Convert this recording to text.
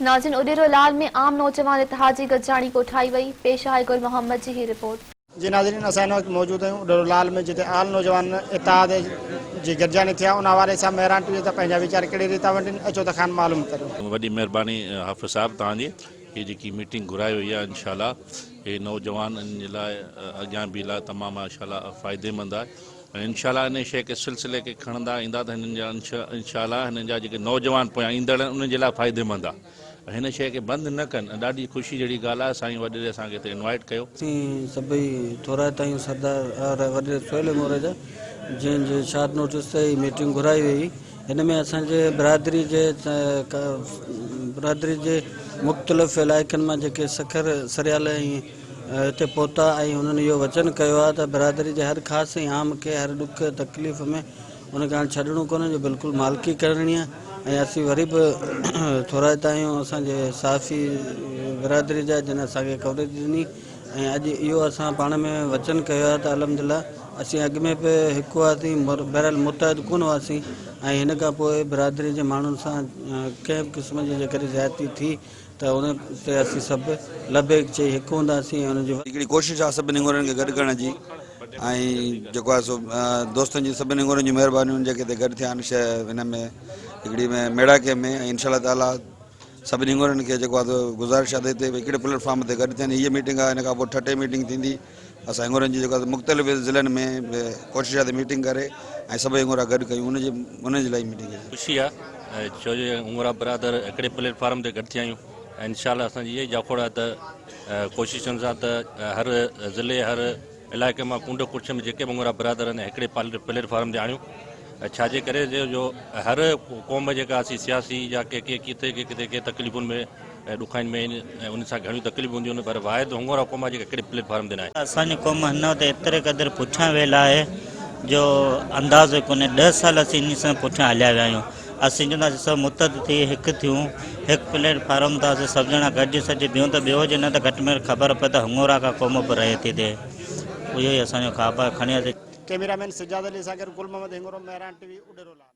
नाज़रीन, उडेरोलाल में आम नौजवान इत्तेहाद जी गॾिजाणी कोठाई वई। पेश आहे गुल मोहम्मद जी ही रिपोर्ट। जी नाज़रीन, असां हिन वक़्तु मौजूद आहियूं उडेरोलाल में, जिते आल नौजवान इत्तेहाद जी गॾिजाणी थिया। उन हवाले सां मेहरान टीवी त पंहिंजा वीचार कहिड़े रीति था वठनि, अचो त ख़ान मालूम करियो। वॾी महिरबानी हाफ़िज़ साहब तव्हांजी। ये जेकी मीटिंग घुराई हुई आहे, इंशाल्लाह ये नौजवाननि जे लाइ अॻियां बि लाइ तमामु इंशाल्लाह फ़ाइदेमंद आहे। ऐं इंशाल्लाह इन शइ खे सिलसिले खे खणंदा ईंदा त हिननि जा इंशाल्लाह हिननि जा जेके नौजवान पोयां ईंदड़ आहिनि उन्हनि जे लाइ फ़ाइदेमंद आहे। हिन शइ खे बंदि न कनि, ॾाढी ख़ुशी जहिड़ी ॻाल्हि आहे। साईं वॾेरे असांखे हिते इनवाइट कयो। सभई थोराइता आहियूं सरदार वॾेरे सुहेल मोर जा, जंहिंजे शाद नोटिस ते मीटिंग घुराई हुई। हिन में असांजे बिरादरी जे मुख़्तलिफ़ इलाइक़नि मां जेके सखर सरियाल हिते पहुता ऐं उन्हनि इहो वचन कयो आहे त बिरादरी जे हर ख़ासि ऐं आम खे हर ॾुख तकलीफ़ में उनखे हाणे छॾिणो कोन्हे, जो बिल्कुलु मालिकी करणी आहे। ऐं असीं वरी बि थोराइता आहियूं असांजे साफ़ी बिरादरी जा, जिन असांखे कवरेज ॾिनी। ऐं अॼु इहो असां पाण में वचन कयो आहे त अल्हम्दुलिल्लाह असीं अॻु में बि हिकु हुआसीं, बहरहाल मुतहद कोन हुआसीं। ऐं हिन खां पोइ बिरादरी जे माण्हुनि सां कंहिं बि क़िस्म जी जेकॾहिं ज़्यादती थी त उन ते असीं सभु लबे चई हिकु हूंदासीं। हुनजी हिकिड़ी कोशिशि आहे सभिनी घोरनि खे गॾु करण जी, ऐं जेको आहे सो दोस्तनि जी सभिनी घोरनि जी महिरबानियूं जेके हिते गॾु थिया आहिनि शइ हिन में हिकिड़ी में मेड़ाके में। ऐं इंशाल्लाह ताला सभिनी घोरनि खे जेको आहे गुज़ारिश आहे हिते हिकिड़े प्लेटफॉर्म ते गॾु थियनि। हीअ मीटिंग आहे, हिन खां पोइ ठटे मीटिंग थींदी। असां घोरनि जी जेको आहे मुख़्तलिफ़ ज़िलनि में कोशिशि आहे मीटिंग करे ऐं सभई घोरा गॾु कयूं, उनजे लाइ मीटिंग आहे। ख़ुशी आहे छो जो उमरा बरादर हिकिड़े प्लेटफॉर्म ते गॾु थिया आहियूं। ऐं इंशाल्लाह असांजी इहा ई जाखोड़ आहे त कोशिशुनि सां त हर ज़िले हर इलाइक़े मां कुंड कुछ में जेके बि उमरा बरादर आहिनि हिकिड़े प्लेटफॉर्म ते आणियूं। छाजे करे जो हर क़ौम जेका असीं सियासी या के किथे के तकलीफ़ुनि में ॾुखाइनि में आहिनि ऐं उन सां घणियूं तकलीफ़ूं हूंदियूं आहिनि, पर वाहिद हुंगोरा क़ौम आहे जेका हिकिड़े प्लेटफॉर्म ते न आहे। असांजी क़ौम हिन ते एतिरे क़दुरु पुठियां वियल आहे जो अंदाज़ो कोन्हे। 10 साल असीं इन सां पुठियां हलिया विया आहियूं। असीं चवंदासीं सभु मुतहद थी हिकु थियूं, हिकु प्लेटफॉर्म त असीं सभु ॼणा गॾिजी सॼी ॿियूं त ॿियो हुजे, न त घटि में ख़बर पए त हुंगोरा का क़ौम बि रहे थी थिए। इहो ई असांजो ख़्वाबु आहे। खणी कैमरामैन सिजाद अली सां गॾु गुल मोहम्मद हिंगोरो, मेहरान टीवी उडेरोलाल।